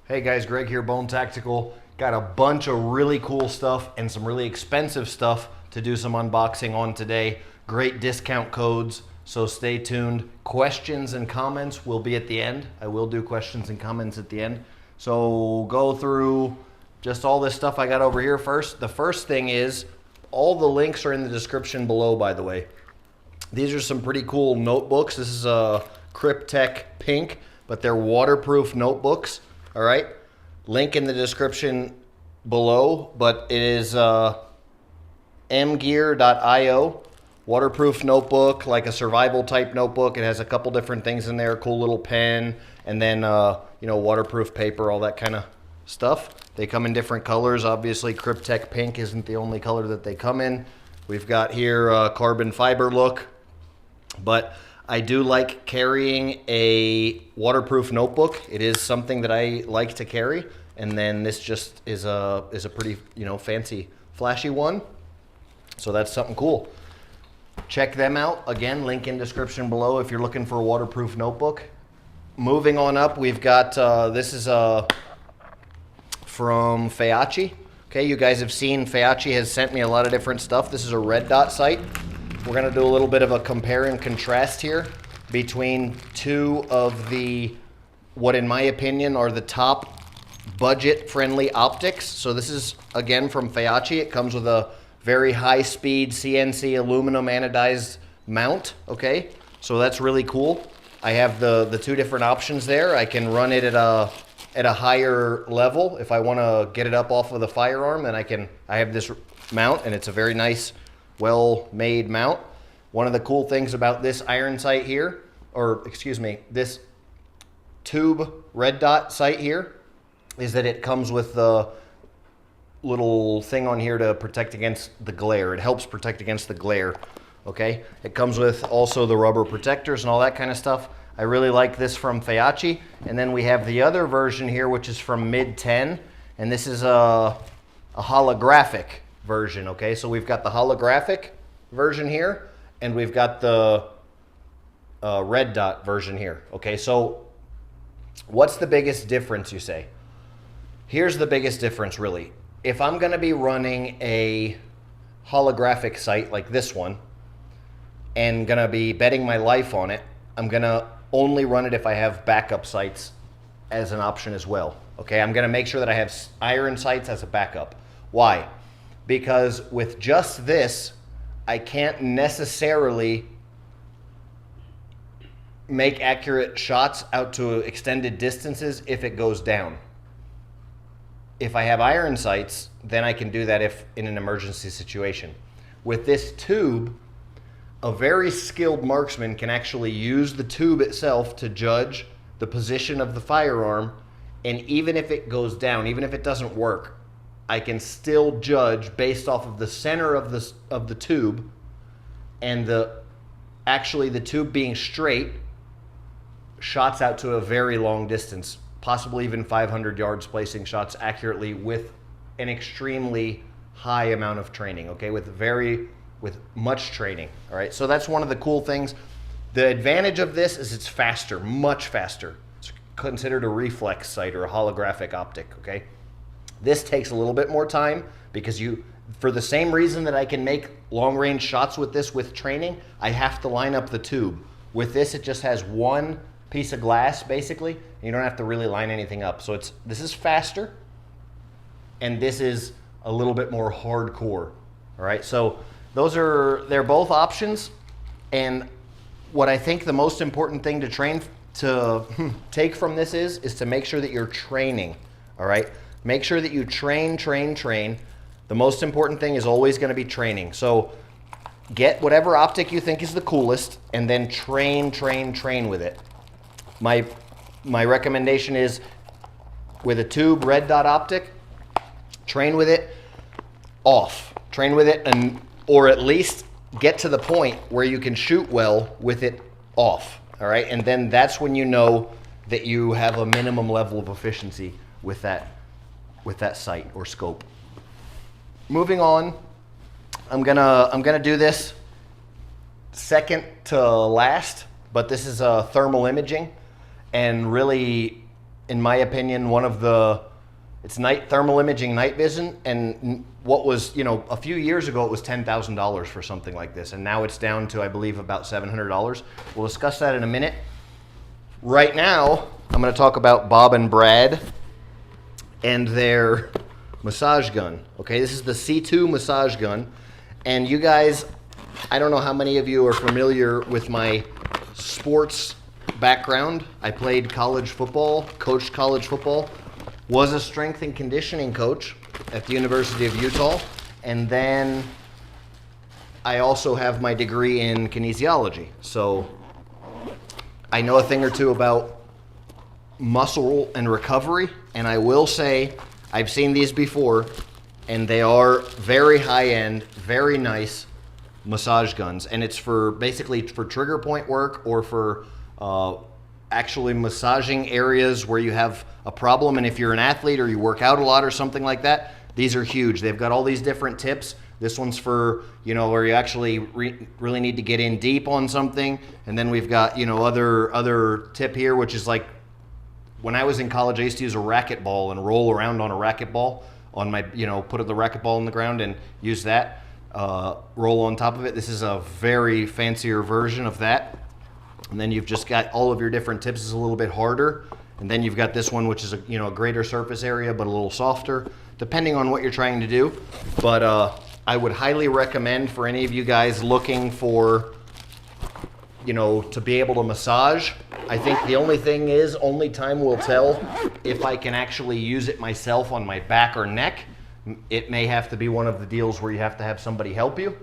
Hey guys, Greg here, Bone Tactical. Got a bunch of really cool stuff and some really expensive stuff to do some unboxing on today. Great discount codes, so stay tuned. Questions and comments will be at the end. I will do questions and comments at the end. So go through just all this stuff I got over here first. The first thing is, all the links are in the description below, by the way. These are some pretty cool notebooks. This is a Cryptek Pink, but they're waterproof notebooks. All right, link in the description below, but it is MGear.io, waterproof notebook, like a survival type notebook. It has a couple different things in there, cool little pen, and then waterproof paper, all that kind of stuff. They come in different colors. Obviously, Cryptek Pink isn't the only color that they come in. We've got here a carbon fiber look, but I do like carrying a waterproof notebook. It is something that I like to carry. And then this just is a pretty, fancy, flashy one. So that's something cool. Check them out. Again, link in description below if you're looking for a waterproof notebook. Moving on up, we've got, this is from Feyachi. Okay, you guys have seen Feyachi has sent me a lot of different stuff. This is a red dot sight. We're going to do a little bit of a compare and contrast here between two of the, what in my opinion are the top budget-friendly optics. So this is, again, from Feyachi. It comes with a very high-speed CNC aluminum anodized mount, okay? So that's really cool. I have the two different options there. I can run it at a higher level. If I want to get it up off of the firearm, then I have this mount, and it's a very nice, well-made mount. One of the cool things about this iron sight here, this tube red dot sight here, is that it comes with the little thing on here to protect against the glare. It helps protect against the glare, okay? It comes with also the rubber protectors and all that kind of stuff. I really like this from Feyachi. And then we have the other version here, which is from MidTen, and this is a holographic version, okay? So we've got the holographic version here, and we've got the red dot version here, okay? So what's the biggest difference, you say? Here's the biggest difference, really. If I'm gonna be running a holographic sight like this one, and gonna be betting my life on it, I'm gonna only run it if I have backup sights as an option as well, okay? I'm gonna make sure that I have iron sights as a backup. Why? Because with just this, I can't necessarily make accurate shots out to extended distances if it goes down. If I have iron sights, then I can do that if in an emergency situation. With this tube, a very skilled marksman can actually use the tube itself to judge the position of the firearm, and even if it goes down, even if it doesn't work, I can still judge based off of the center of the tube, and the tube being straight, shots out to a very long distance, possibly even 500 yards, placing shots accurately with an extremely high amount of training, okay, with much training. All right, so that's one of the cool things. The advantage of this is it's faster, much faster. It's considered a reflex sight or a holographic optic, okay? This takes a little bit more time because for the same reason that I can make long-range shots with this with training, I have to line up the tube. With this, it just has one piece of glass, basically, and you don't have to really line anything up. So this is faster, and this is a little bit more hardcore, all right? So they're both options, and what I think the most important thing to take from this is to make sure that you're training, all right? Make sure that you train. The most important thing is always going to be training. So get whatever optic you think is the coolest, and then train with it. My recommendation is with a tube red dot optic, train with it off. Train with it, or at least get to the point where you can shoot well with it off, all right? And then that's when you know that you have a minimum level of efficiency with that sight or scope. Moving on, I'm gonna do this second to last, but this is thermal imaging, and really in my opinion, it's thermal imaging night vision, and what was, a few years ago it was $10,000 for something like this, and now it's down to, I believe, about $700. We'll discuss that in a minute. Right now, I'm going to talk about Bob and Brad and their massage gun. Okay, this is the C2 massage gun, and you guys, I don't know how many of you are familiar with my sports background. I played college football, coached college football, was a strength and conditioning coach at the University of Utah, and then I also have my degree in kinesiology. So I know a thing or two about muscle and recovery, and I will say I've seen these before, and they are very high-end, very nice massage guns, and it's basically for trigger point work or for actually massaging areas where you have a problem. And if you're an athlete or you work out a lot or something like that, these are huge. They've got all these different tips. This one's for, where you actually really need to get in deep on something. And then we've got, other tip here, which is like when I was in college, I used to use a racquetball and roll around on a racquetball on my, put the racquetball on the ground and use that, roll on top of it. This is a very fancier version of that. And then you've just got all of your different tips is a little bit harder. And then you've got this one, which is a greater surface area, but a little softer, depending on what you're trying to do. But I would highly recommend for any of you guys looking for, to be able to massage. I think the only thing is, only time will tell if I can actually use it myself on my back or neck. It may have to be one of the deals where you have to have somebody help you.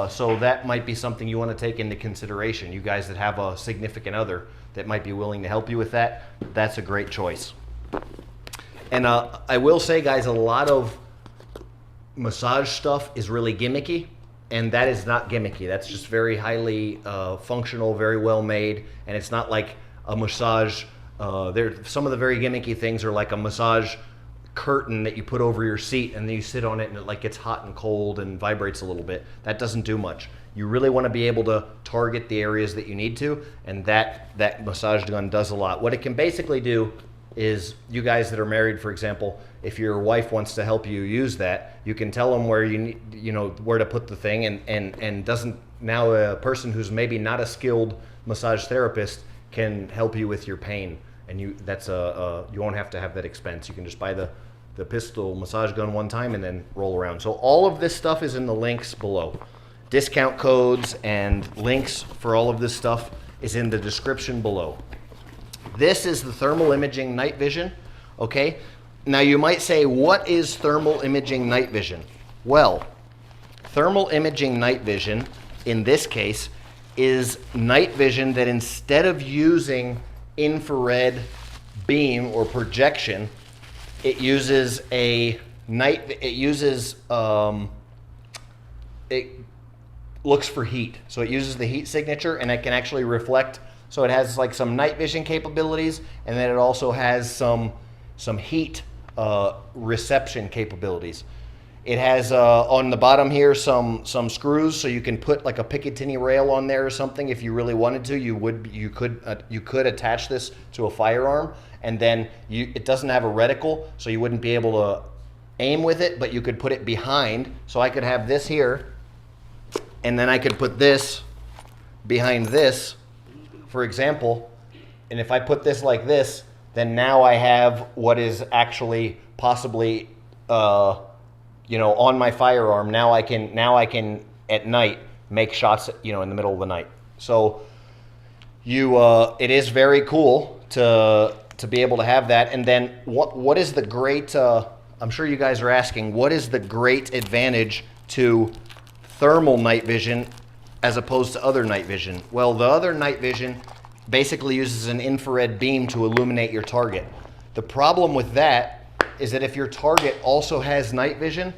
So that might be something you want to take into consideration. You guys that have a significant other that might be willing to help you with that, that's a great choice. And I will say, guys, a lot of massage stuff is really gimmicky, and that is not gimmicky. That's just very highly functional, very well made, and it's not like a massage. Some of the very gimmicky things are like a massage curtain that you put over your seat, and then you sit on it and it like gets hot and cold and vibrates a little bit. That doesn't do much. You really want to be able to target the areas that you need to, and that massage gun does a lot. What it can basically do is, you guys that are married, for example, if your wife wants to help you use that, you can tell them where you need, where to put the thing, and doesn't, now a person who's maybe not a skilled massage therapist can help you with your pain, and you won't have to have that expense. You can just buy the pistol massage gun one time and then roll around. So all of this stuff is in the links below. Discount codes and links for all of this stuff is in the description below. This is the thermal imaging night vision, okay? Now you might say, what is thermal imaging night vision? Well, thermal imaging night vision, in this case, is night vision that instead of using infrared beam or projection, it uses it looks for heat. So it uses the heat signature, and it can actually reflect. So it has like some night vision capabilities, and then it also has some heat reception capabilities. It has on the bottom here some screws, so you can put like a Picatinny rail on there or something if you really wanted to. You could attach this to a firearm, and then it doesn't have a reticle, so you wouldn't be able to aim with it, but you could put it behind. So I could have this here, and then I could put this behind this, for example, and if I put this like this, then now I have what is actually possibly on my firearm. Now I can at night make shots in the middle of the night. So it is very cool to be able to have that. And then what is the great I'm sure you guys are asking, what is the great advantage to thermal night vision as opposed to other night vision? Well, the other night vision basically uses an infrared beam to illuminate your target. The problem with that is that if your target also has night vision,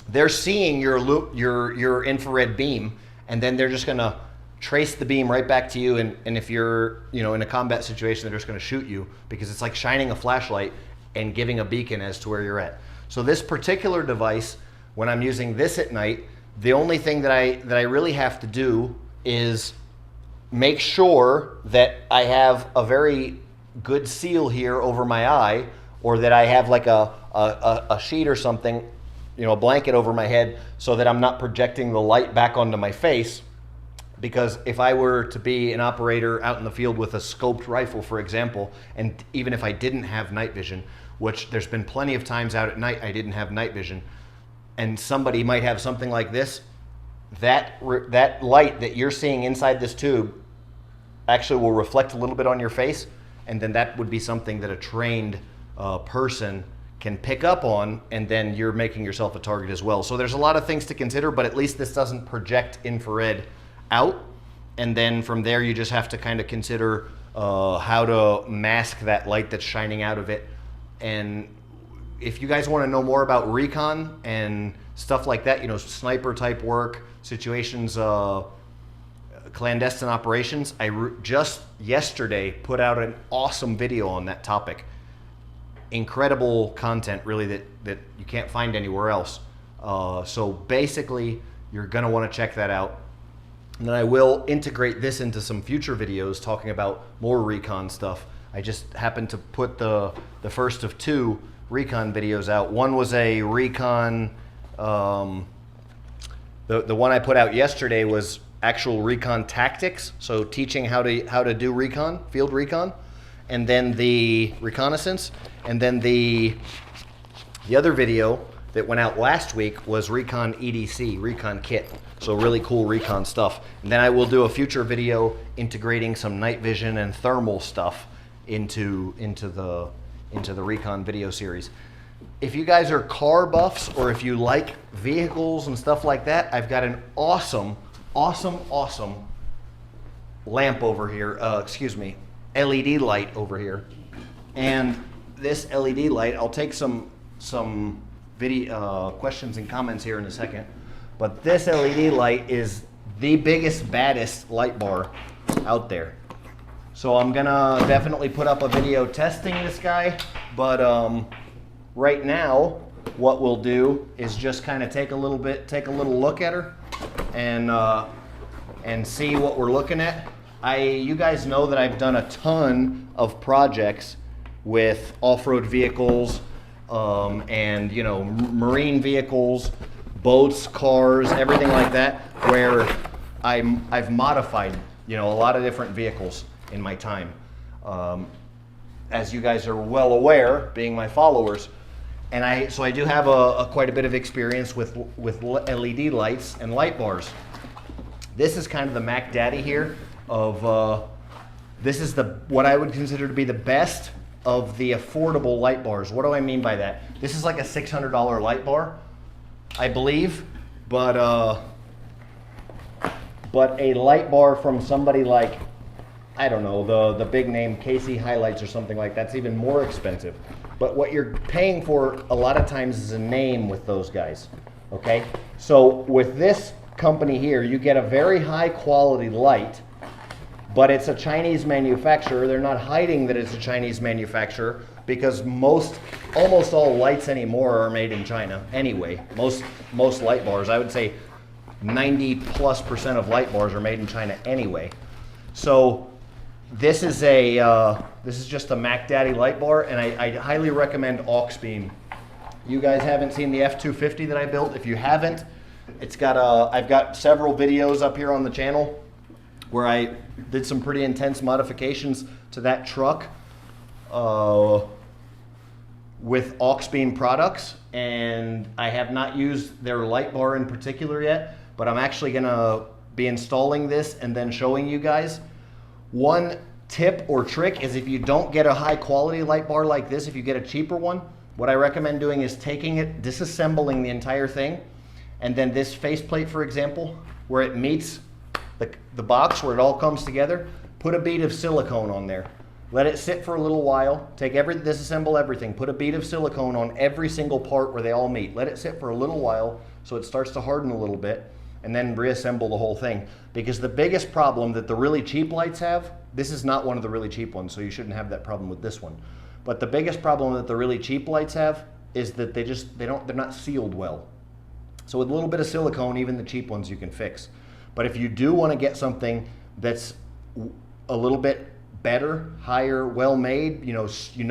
they're seeing your infrared beam, and then they're just gonna trace the beam right back to you, and if you're in a combat situation, they're just gonna shoot you, because it's like shining a flashlight and giving a beacon as to where you're at. So this particular device, when I'm using this at night, the only thing that I really have to do is make sure that I have a very good seal here over my eye, or that I have like a sheet or something, you know, a blanket over my head so that I'm not projecting the light back onto my face. Because if I were to be an operator out in the field with a scoped rifle, for example, and even if I didn't have night vision, which there's been plenty of times out at night I didn't have night vision, and somebody might have something like this, that light that you're seeing inside this tube actually will reflect a little bit on your face, and then that would be something that a trained person can pick up on, and then you're making yourself a target as well. So there's a lot of things to consider, but at least this doesn't project infrared out, and then from there you just have to kind of consider how to mask that light that's shining out of it. And if you guys want to know more about recon and stuff like that, you know, sniper type work situations, clandestine operations, just yesterday put out an awesome video on that topic. Incredible content, really, that you can't find anywhere else. So basically you're going to want to check that out. And then I will integrate this into some future videos talking about more recon stuff. I just happened to put the first of 2 recon videos out. One was a recon, the one I put out yesterday was actual recon tactics, so teaching how to do recon, field recon, and then the reconnaissance, and then the other video that went out last week was recon EDC, recon kit. So really cool recon stuff. And then I will do a future video integrating some night vision and thermal stuff into the recon video series. If you guys are car buffs, or if you like vehicles and stuff like that, I've got an awesome lamp over here, LED light over here. And this LED light, I'll take some video questions and comments here in a second, but this LED light is the biggest, baddest light bar out there. So I'm gonna definitely put up a video testing this guy, but right now what we'll do is just kind of take a little look at her and see what we're looking at. You guys know that I've done a ton of projects with off-road vehicles, and you know, marine vehicles, boats, cars, everything like that, where I've modified, you know, a lot of different vehicles in my time, as you guys are well aware, being my followers. And so I do have quite a bit of experience with LED lights and light bars. This is kind of the Mac Daddy here of this is what I would consider to be the best of the affordable light bars. What do I mean by that? This is like a $600 light bar, I believe, but a light bar from somebody like, I don't know, the big name KC Highlights or something like that's even more expensive. But what you're paying for a lot of times is a name with those guys, okay? So with this company here, you get a very high quality light, but it's a Chinese manufacturer. They're not hiding that it's a Chinese manufacturer, because almost all lights anymore are made in China anyway. Most light bars, I would say 90+% of light bars are made in China anyway. So this is just a Mac Daddy light bar, and I highly recommend Auxbeam. You guys haven't seen the F250 that I built. If you haven't, I've got several videos up here on the channel where I did some pretty intense modifications to that truck with Auxbeam products, and I have not used their light bar in particular yet, but I'm actually gonna be installing this and then showing you guys. One tip or trick is, if you don't get a high quality light bar like this, if you get a cheaper one, what I recommend doing is taking it, disassembling the entire thing, and then this faceplate, for example, where it meets the box, where it all comes together, put a bead of silicone on there. Let it sit for a little while, disassemble everything, put a bead of silicone on every single part where they all meet. Let it sit for a little while so it starts to harden a little bit, and then reassemble the whole thing. Because the biggest problem that the really cheap lights have, this is not one of the really cheap ones, so you shouldn't have that problem with this one. But the biggest problem that the really cheap lights have is that they're not sealed well. So with a little bit of silicone, even the cheap ones you can fix. But if you do want to get something that's a little bit better, higher, well-made. You know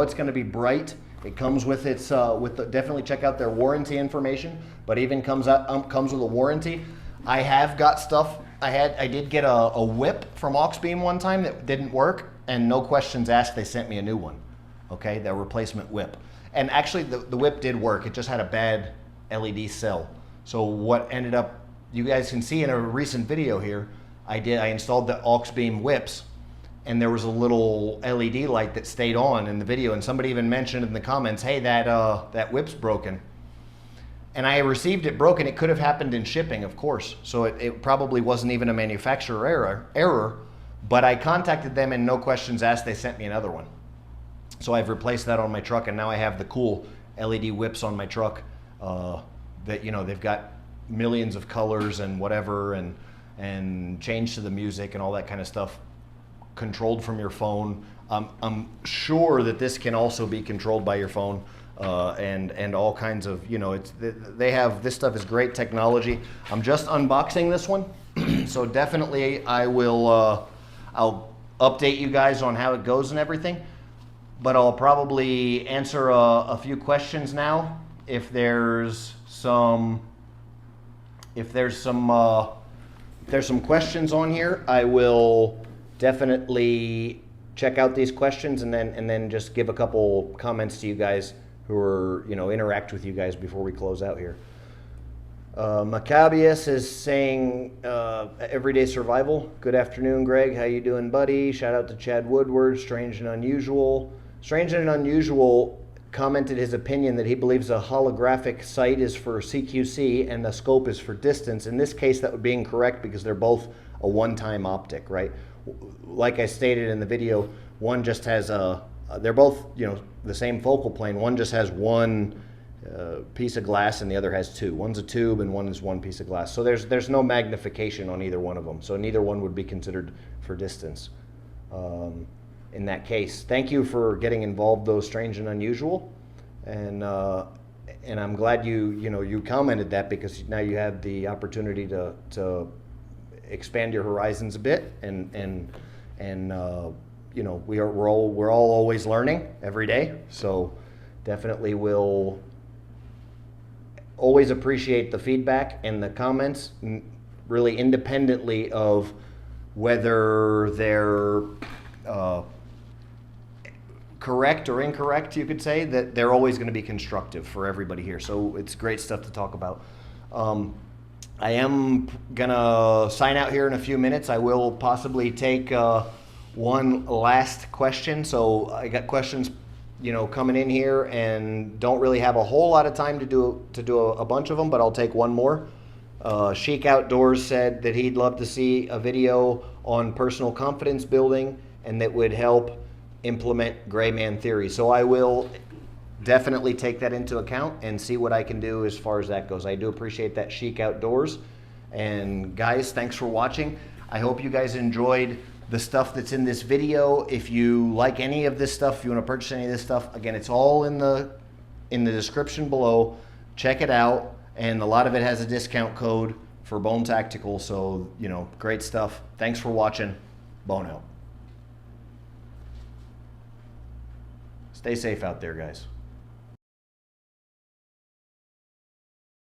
it's going to be bright. It comes with its definitely check out their warranty information, but even comes with a warranty. I have got stuff. I did get a whip from Auxbeam one time that didn't work, and no questions asked, they sent me a new one. Okay, their replacement whip. And actually the whip did work. It just had a bad LED cell. So what ended up, you guys can see in a recent video here, I installed the Auxbeam whips, and there was a little LED light that stayed on in the video, and somebody even mentioned in the comments, hey, that whip's broken. And I received it broken. It could have happened in shipping, of course. So it probably wasn't even a manufacturer error, but I contacted them and no questions asked, they sent me another one. So I've replaced that on my truck, and now I have the cool LED whips on my truck that, you know, they've got millions of colors and whatever, and change to the music and all that kind of stuff, controlled from your phone. I'm sure that this can also be controlled by your phone, and all kinds of, you know, this stuff is great technology. I'm just unboxing this one, so definitely I will I'll update you guys on how it goes and everything, but I'll probably answer a few questions now. If there's some questions on here, I will definitely check out these questions and then just give a couple comments to you guys who are, you know, interact with you guys before we close out here. Maccabeus is saying, everyday survival. Good afternoon, Greg. How you doing, buddy? Shout out to Chad Woodward. Strange and Unusual. Strange and Unusual commented his opinion that he believes a holographic sight is for CQC and the scope is for distance. In this case, that would be incorrect because they're both a one-time optic, right? Like I stated in the video, one just has they're both, you know, the same focal plane. One just has one piece of glass and the other has two. One's a tube and one is one piece of glass. So there's no magnification on either one of them. So neither one would be considered for distance in that case. Thank you for getting involved, though, Strange and Unusual. And I'm glad you commented that, because now you have the opportunity to expand your horizons a bit, and you know, we're all always learning every day. So definitely will always appreciate the feedback and the comments, really independently of whether they're correct or incorrect. You could say that they're always going to be constructive for everybody here. So it's great stuff to talk about. I am gonna sign out here in a few minutes. I will possibly take one last question. So I got questions, you know, coming in here, and don't really have a whole lot of time to do a bunch of them, but I'll take one more. Chic Outdoors said that he'd love to see a video on personal confidence building, and that would help implement gray man theory. So I will definitely take that into account and see what I can do as far as that goes. I do appreciate that, Chic Outdoors. And guys, thanks for watching. I hope you guys enjoyed the stuff that's in this video. If you like any of this stuff, if you want to purchase any of this stuff, again, it's all in the description below. Check it out, and a lot of it has a discount code for Bone Tactical. So, you know, great stuff. Thanks for watching. Bone out. Stay safe out there, guys.